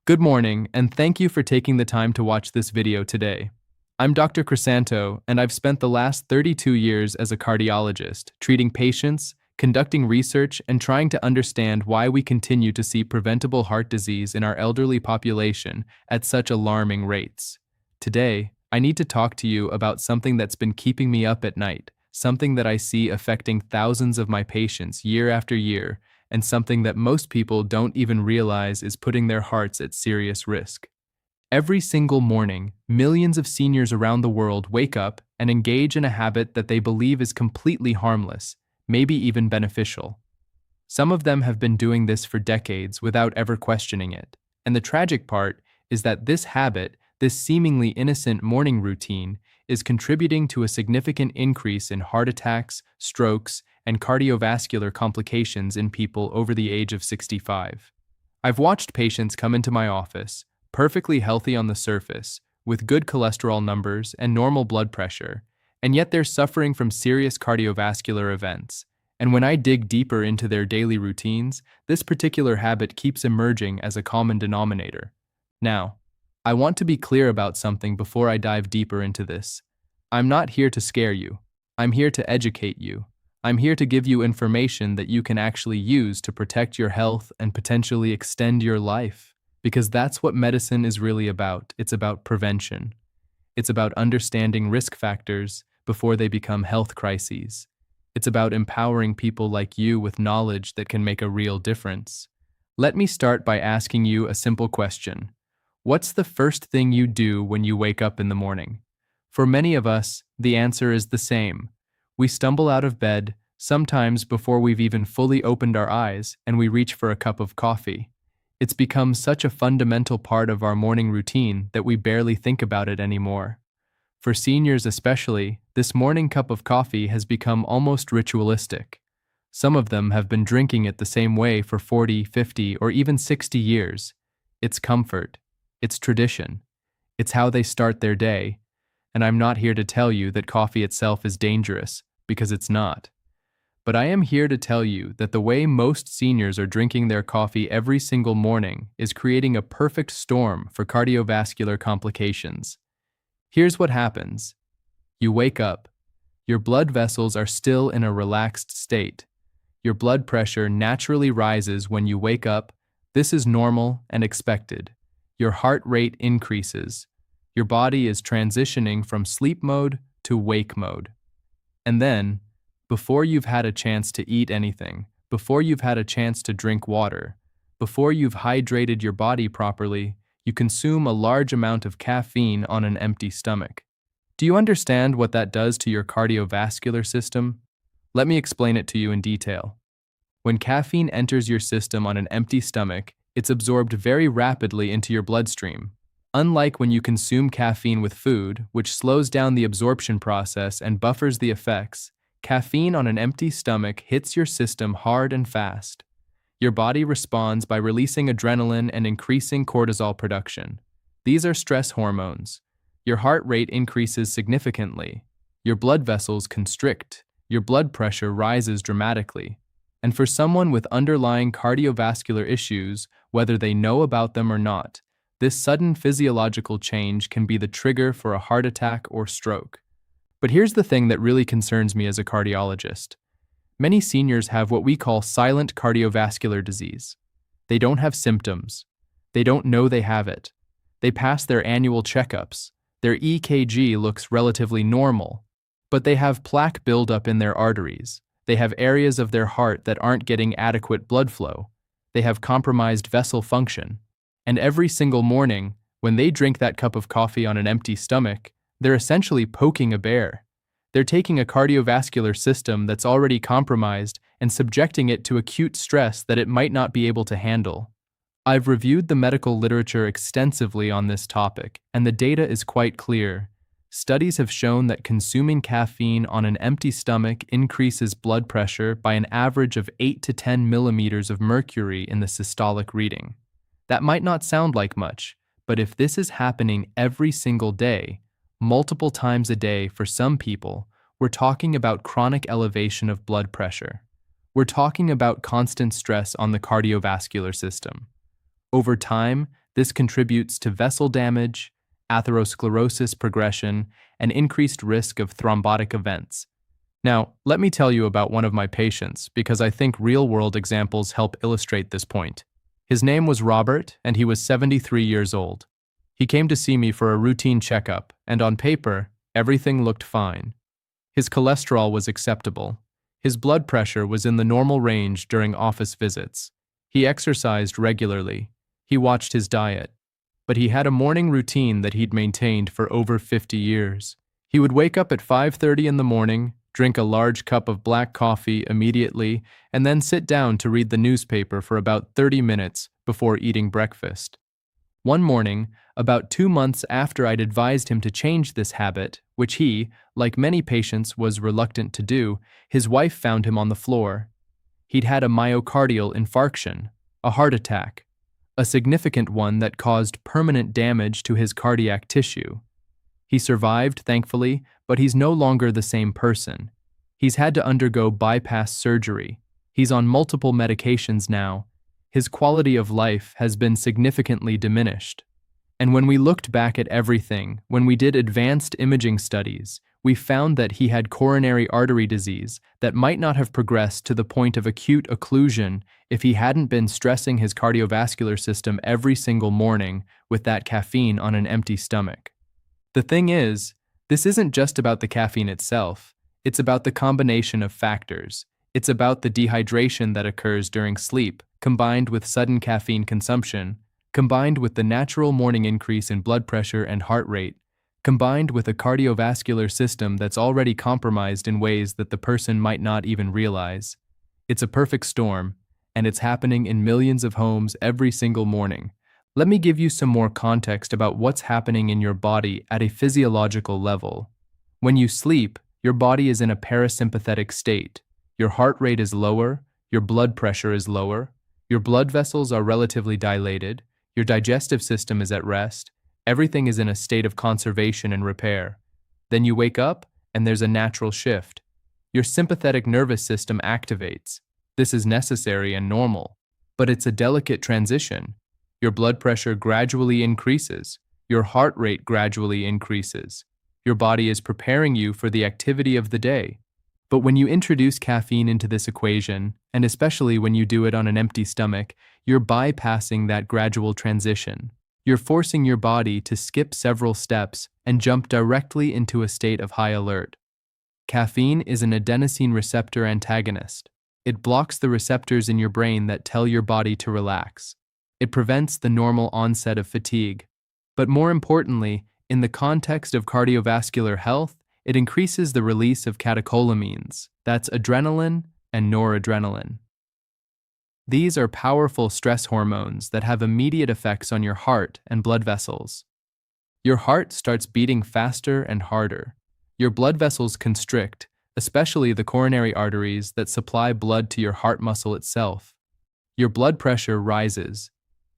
Good morning, and thank you for taking the time to watch this video today. I'm Dr. Crisanto, and I've spent the last 32 years as a cardiologist, treating patients, conducting research, and trying to understand why we continue to see preventable heart disease in our elderly population at such alarming rates. Today, I need to talk to you about something that's been keeping me up at night, something that I see affecting thousands of my patients year after year, and something that most people don't even realize is putting their hearts at serious risk. Every single morning, millions of seniors around the world wake up and engage in a habit that they believe is completely harmless, maybe even beneficial. Some of them have been doing this for decades without ever questioning it. And the tragic part is that this habit, this seemingly innocent morning routine, is contributing to a significant increase in heart attacks, strokes, and cardiovascular complications in people over the age of 65. I've watched patients come into my office, perfectly healthy on the surface, with good cholesterol numbers and normal blood pressure, and yet they're suffering from serious cardiovascular events. And when I dig deeper into their daily routines, this particular habit keeps emerging as a common denominator. Now, I want to be clear about something before I dive deeper into this. I'm not here to scare you. I'm here to educate you. I'm here to give you information that you can actually use to protect your health and potentially extend your life. Because that's what medicine is really about. It's about prevention. It's about understanding risk factors before they become health crises. It's about empowering people like you with knowledge that can make a real difference. Let me start by asking you a simple question. What's the first thing you do when you wake up in the morning? For many of us, the answer is the same. We stumble out of bed, sometimes before we've even fully opened our eyes, and we reach for a cup of coffee. It's become such a fundamental part of our morning routine that we barely think about it anymore. For seniors especially, this morning cup of coffee has become almost ritualistic. Some of them have been drinking it the same way for 40, 50, or even 60 years. It's comfort. It's tradition. It's how they start their day. And I'm not here to tell you that coffee itself is dangerous, because it's not. But I am here to tell you that the way most seniors are drinking their coffee every single morning is creating a perfect storm for cardiovascular complications. Here's what happens. You wake up. Your blood vessels are still in a relaxed state. Your blood pressure naturally rises when you wake up. This is normal and expected. Your heart rate increases. Your body is transitioning from sleep mode to wake mode. And then, before you've had a chance to eat anything, before you've had a chance to drink water, before you've hydrated your body properly, you consume a large amount of caffeine on an empty stomach. Do you understand what that does to your cardiovascular system? Let me explain it to you in detail. When caffeine enters your system on an empty stomach, it's absorbed very rapidly into your bloodstream. Unlike when you consume caffeine with food, which slows down the absorption process and buffers the effects, caffeine on an empty stomach hits your system hard and fast. Your body responds by releasing adrenaline and increasing cortisol production. These are stress hormones. Your heart rate increases significantly. Your blood vessels constrict. Your blood pressure rises dramatically. And for someone with underlying cardiovascular issues, whether they know about them or not, this sudden physiological change can be the trigger for a heart attack or stroke. But here's the thing that really concerns me as a cardiologist. Many seniors have what we call silent cardiovascular disease. They don't have symptoms. They don't know they have it. They pass their annual checkups. Their EKG looks relatively normal, but they have plaque buildup in their arteries. They have areas of their heart that aren't getting adequate blood flow. They have compromised vessel function. And every single morning, when they drink that cup of coffee on an empty stomach, they're essentially poking a bear. They're taking a cardiovascular system that's already compromised and subjecting it to acute stress that it might not be able to handle. I've reviewed the medical literature extensively on this topic, and the data is quite clear. Studies have shown that consuming caffeine on an empty stomach increases blood pressure by an average of 8 to 10 millimeters of mercury in the systolic reading. That might not sound like much, but if this is happening every single day, multiple times a day for some people, we're talking about chronic elevation of blood pressure. We're talking about constant stress on the cardiovascular system. Over time, This contributes to vessel damage, atherosclerosis progression, and increased risk of thrombotic events. Now, let me tell you about one of my patients because I think real-world examples help illustrate this point. His name was Robert, and he was 73 years old. He came to see me for a routine checkup, and on paper, everything looked fine. His cholesterol was acceptable. His blood pressure was in the normal range during office visits. He exercised regularly. He watched his diet. But he had a morning routine that he'd maintained for over 50 years. He would wake up at 5:30 in the morning, drink a large cup of black coffee immediately, and then sit down to read the newspaper for about 30 minutes before eating breakfast. One morning, about 2 months after I'd advised him to change this habit, which he, like many patients, was reluctant to do, his wife found him on the floor. He'd had a myocardial infarction, a heart attack, a significant one that caused permanent damage to his cardiac tissue. He survived, thankfully, but he's no longer the same person. He's had to undergo bypass surgery. He's on multiple medications now. His quality of life has been significantly diminished. And when we looked back at everything, when we did advanced imaging studies, we found that he had coronary artery disease that might not have progressed to the point of acute occlusion if he hadn't been stressing his cardiovascular system every single morning with that caffeine on an empty stomach. The thing is, this isn't just about the caffeine itself. It's about the combination of factors. It's about the dehydration that occurs during sleep, combined with sudden caffeine consumption, combined with the natural morning increase in blood pressure and heart rate, combined with a cardiovascular system that's already compromised in ways that the person might not even realize. It's a perfect storm, and it's happening in millions of homes every single morning. Let me give you some more context about what's happening in your body at a physiological level. When you sleep, your body is in a parasympathetic state. Your heart rate is lower, your blood pressure is lower, your blood vessels are relatively dilated, your digestive system is at rest, everything is in a state of conservation and repair. Then you wake up, and there's a natural shift. Your sympathetic nervous system activates. This is necessary and normal, but it's a delicate transition. Your blood pressure gradually increases. Your heart rate gradually increases. Your body is preparing you for the activity of the day. But when you introduce caffeine into this equation, and especially when you do it on an empty stomach, you're bypassing that gradual transition. You're forcing your body to skip several steps and jump directly into a state of high alert. Caffeine is an adenosine receptor antagonist. It blocks the receptors in your brain that tell your body to relax. It prevents the normal onset of fatigue. But more importantly, in the context of cardiovascular health, it increases the release of catecholamines, that's adrenaline and noradrenaline. These are powerful stress hormones that have immediate effects on your heart and blood vessels. Your heart starts beating faster and harder. Your blood vessels constrict, especially the coronary arteries that supply blood to your heart muscle itself. Your blood pressure rises.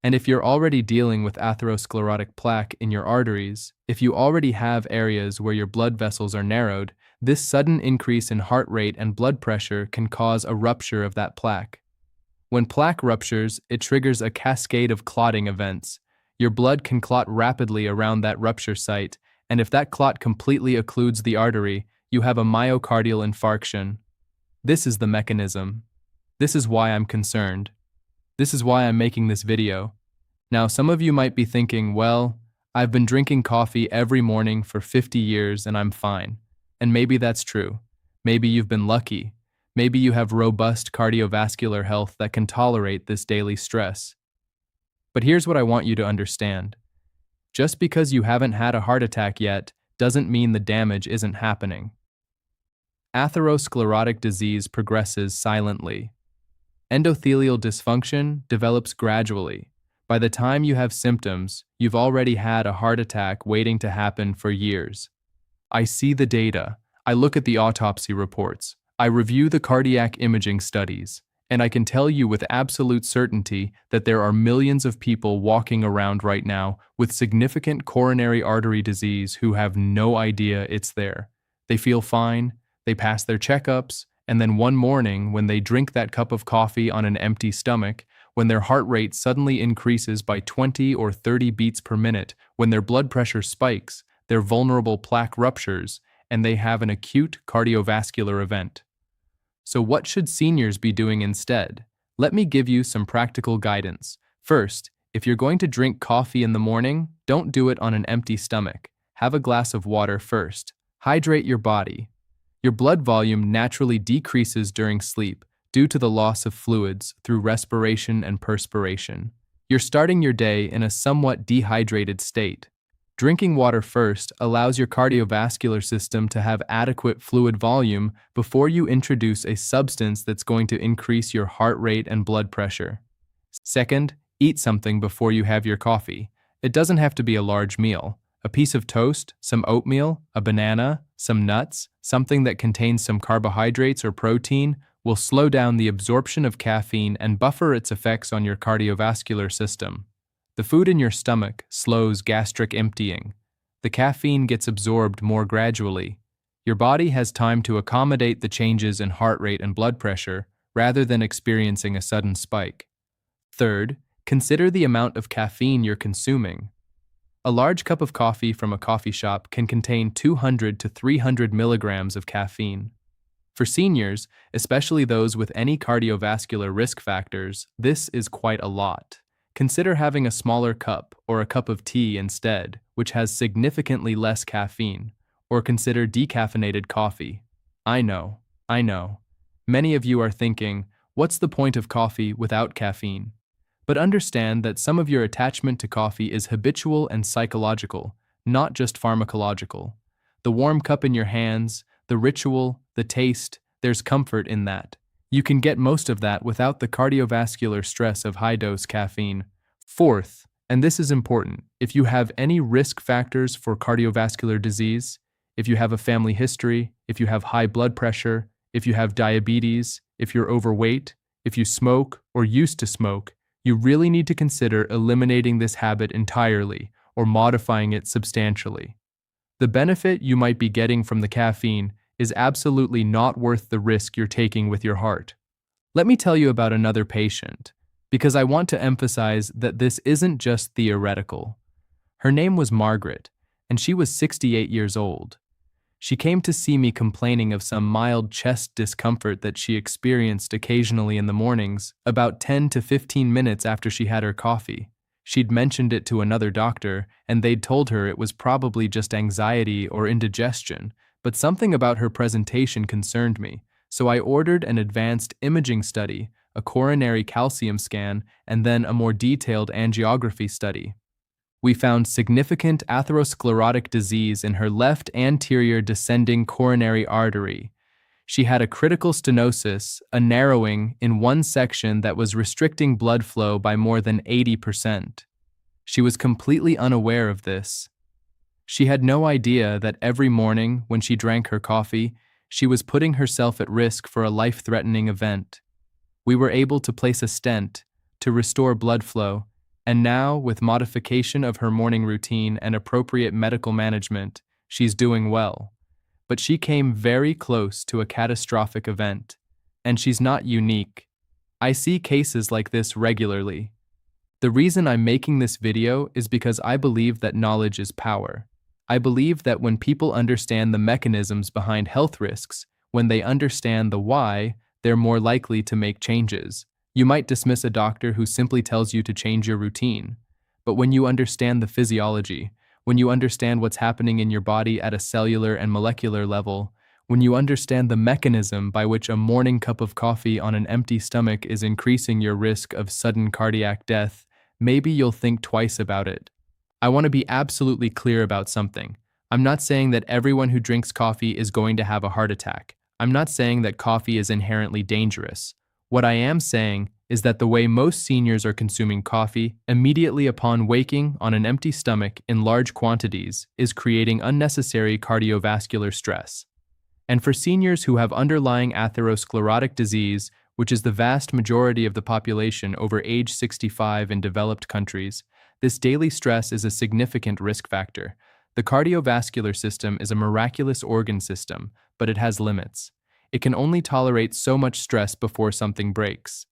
And if you're already dealing with atherosclerotic plaque in your arteries, if you already have areas where your blood vessels are narrowed, this sudden increase in heart rate and blood pressure can cause a rupture of that plaque. When plaque ruptures, it triggers a cascade of clotting events. Your blood can clot rapidly around that rupture site, and if that clot completely occludes the artery, you have a myocardial infarction. This is the mechanism. This is why I'm concerned. This is why I'm making this video. Now, some of you might be thinking, well, I've been drinking coffee every morning for 50 years and I'm fine. And maybe that's true. Maybe you've been lucky. Maybe you have robust cardiovascular health that can tolerate this daily stress. But here's what I want you to understand. Just because you haven't had a heart attack yet doesn't mean the damage isn't happening. Atherosclerotic disease progresses silently. Endothelial dysfunction develops gradually. By the time you have symptoms, you've already had a heart attack waiting to happen for years. I see the data. I look at the autopsy reports. I review the cardiac imaging studies. And I can tell you with absolute certainty that there are millions of people walking around right now with significant coronary artery disease who have no idea it's there. They feel fine, they pass their checkups, and then one morning when they drink that cup of coffee on an empty stomach, when their heart rate suddenly increases by 20 or 30 beats per minute, when their blood pressure spikes, their vulnerable plaque ruptures, and they have an acute cardiovascular event. So what should seniors be doing instead? Let me give you some practical guidance. First, if you're going to drink coffee in the morning, don't do it on an empty stomach. Have a glass of water first. Hydrate your body. Your blood volume naturally decreases during sleep due to the loss of fluids through respiration and perspiration. You're starting your day in a somewhat dehydrated state. Drinking water first allows your cardiovascular system to have adequate fluid volume before you introduce a substance that's going to increase your heart rate and blood pressure. Second, eat something before you have your coffee. It doesn't have to be a large meal. A piece of toast, some oatmeal, a banana, some nuts, something that contains some carbohydrates or protein will slow down the absorption of caffeine and buffer its effects on your cardiovascular system. The food in your stomach slows gastric emptying. The caffeine gets absorbed more gradually. Your body has time to accommodate the changes in heart rate and blood pressure rather than experiencing a sudden spike. Third, consider the amount of caffeine you're consuming. A large cup of coffee from a coffee shop can contain 200 to 300 milligrams of caffeine. For seniors, especially those with any cardiovascular risk factors, this is quite a lot. Consider having a smaller cup or a cup of tea instead, which has significantly less caffeine, or consider decaffeinated coffee. I know. Many of you are thinking, what's the point of coffee without caffeine? But understand that some of your attachment to coffee is habitual and psychological, not just pharmacological. The warm cup in your hands, the ritual, the taste, there's comfort in that. You can get most of that without the cardiovascular stress of high-dose caffeine. Fourth, and this is important, if you have any risk factors for cardiovascular disease, if you have a family history, if you have high blood pressure, if you have diabetes, if you're overweight, if you smoke or used to smoke, you really need to consider eliminating this habit entirely or modifying it substantially. The benefit you might be getting from the caffeine is absolutely not worth the risk you're taking with your heart. Let me tell you about another patient, because I want to emphasize that this isn't just theoretical. Her name was Margaret, and she was 68 years old. She came to see me complaining of some mild chest discomfort that she experienced occasionally in the mornings, about 10 to 15 minutes after she had her coffee. She'd mentioned it to another doctor, and they'd told her it was probably just anxiety or indigestion, but something about her presentation concerned me, so I ordered an advanced imaging study, a coronary calcium scan, and then a more detailed angiography study. We found significant atherosclerotic disease in her left anterior descending coronary artery. She had a critical stenosis, a narrowing in one section that was restricting blood flow by more than 80%. She was completely unaware of this. She had no idea that every morning when she drank her coffee, she was putting herself at risk for a life-threatening event. We were able to place a stent to restore blood flow, and now, with modification of her morning routine and appropriate medical management, she's doing well. But she came very close to a catastrophic event, and she's not unique. I see cases like this regularly. The reason I'm making this video is because I believe that knowledge is power. I believe that when people understand the mechanisms behind health risks, when they understand the why, they're more likely to make changes. You might dismiss a doctor who simply tells you to change your routine, but when you understand the physiology, when you understand what's happening in your body at a cellular and molecular level, when you understand the mechanism by which a morning cup of coffee on an empty stomach is increasing your risk of sudden cardiac death, maybe you'll think twice about it. I want to be absolutely clear about something. I'm not saying that everyone who drinks coffee is going to have a heart attack. I'm not saying that coffee is inherently dangerous. What I am saying is that the way most seniors are consuming coffee immediately upon waking on an empty stomach in large quantities is creating unnecessary cardiovascular stress. And for seniors who have underlying atherosclerotic disease, which is the vast majority of the population over age 65 in developed countries, this daily stress is a significant risk factor. The cardiovascular system is a miraculous organ system, but it has limits. It can only tolerate so much stress before something breaks.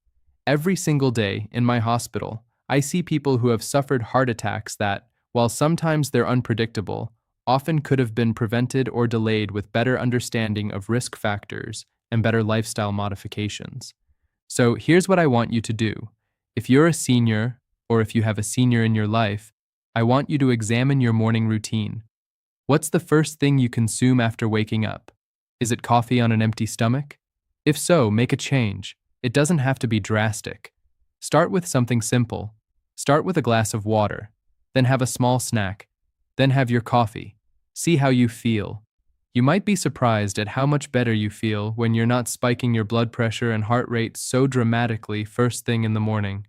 Every single day in my hospital, I see people who have suffered heart attacks that, while sometimes they're unpredictable, often could have been prevented or delayed with better understanding of risk factors and better lifestyle modifications. So here's what I want you to do. If you're a senior, or if you have a senior in your life, I want you to examine your morning routine. What's the first thing you consume after waking up? Is it coffee on an empty stomach? If so, make a change. It doesn't have to be drastic. Start with something simple. Start with a glass of water, then have a small snack, then have your coffee. See how you feel. You might be surprised at how much better you feel when you're not spiking your blood pressure and heart rate so dramatically first thing in the morning.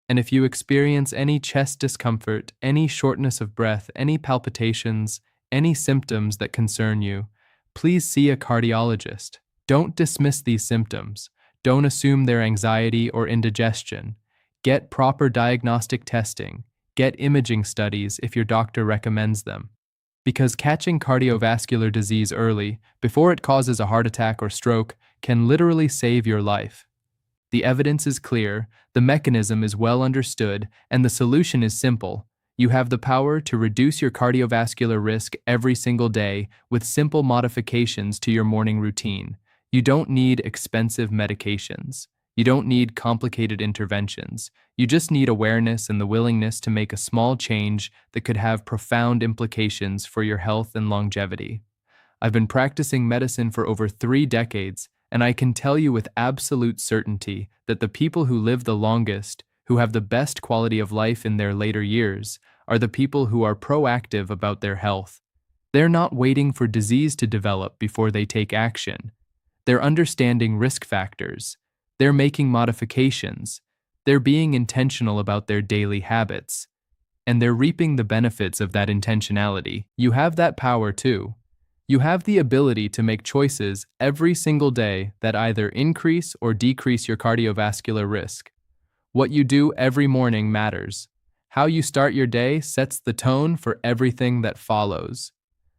And if you experience any chest discomfort, any shortness of breath, any palpitations, any symptoms that concern you, please see a cardiologist. Don't dismiss these symptoms. Don't assume they're anxiety or indigestion. Get proper diagnostic testing. Get imaging studies if your doctor recommends them. Because catching cardiovascular disease early, before it causes a heart attack or stroke, can literally save your life. The evidence is clear, the mechanism is well understood, and the solution is simple. You have the power to reduce your cardiovascular risk every single day with simple modifications to your morning routine. You don't need expensive medications. You don't need complicated interventions. You just need awareness and the willingness to make a small change that could have profound implications for your health and longevity. I've been practicing medicine for over 3 decades, and I can tell you with absolute certainty that the people who live the longest, who have the best quality of life in their later years, are the people who are proactive about their health. They're not waiting for disease to develop before they take action. They're understanding risk factors. They're making modifications. They're being intentional about their daily habits. And they're reaping the benefits of that intentionality. You have that power too. You have the ability to make choices every single day that either increase or decrease your cardiovascular risk. What you do every morning matters. How you start your day sets the tone for everything that follows.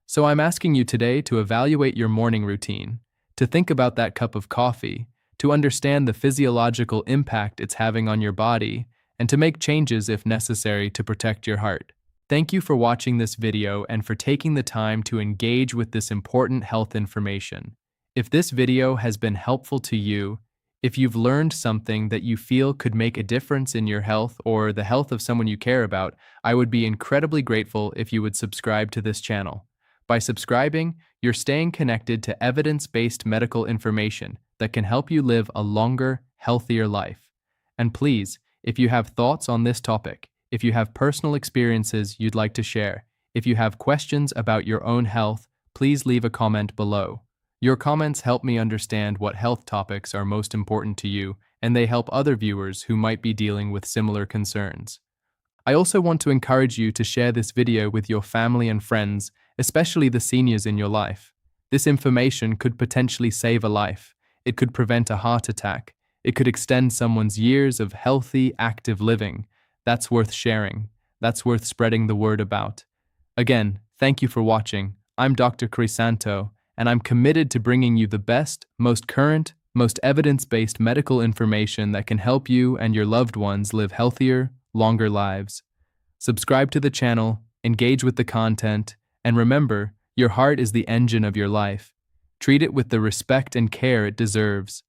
So I'm asking you today to evaluate your morning routine, to think about that cup of coffee, to understand the physiological impact it's having on your body, and to make changes if necessary to protect your heart. Thank you for watching this video and for taking the time to engage with this important health information. If this video has been helpful to you, if you've learned something that you feel could make a difference in your health or the health of someone you care about, I would be incredibly grateful if you would subscribe to this channel. By subscribing, you're staying connected to evidence-based medical information that can help you live a longer, healthier life. And please, if you have thoughts on this topic, if you have personal experiences you'd like to share, if you have questions about your own health, please leave a comment below. Your comments help me understand what health topics are most important to you, and they help other viewers who might be dealing with similar concerns. I also want to encourage you to share this video with your family and friends, especially the seniors in your life. This information could potentially save a life. It could prevent a heart attack. It could extend someone's years of healthy, active living. That's worth sharing. That's worth spreading the word about. Again, thank you for watching. I'm Dr. Crisanto, and I'm committed to bringing you the best, most current, most evidence-based medical information that can help you and your loved ones live healthier, longer lives. Subscribe to the channel, engage with the content, and remember, your heart is the engine of your life. Treat it with the respect and care it deserves.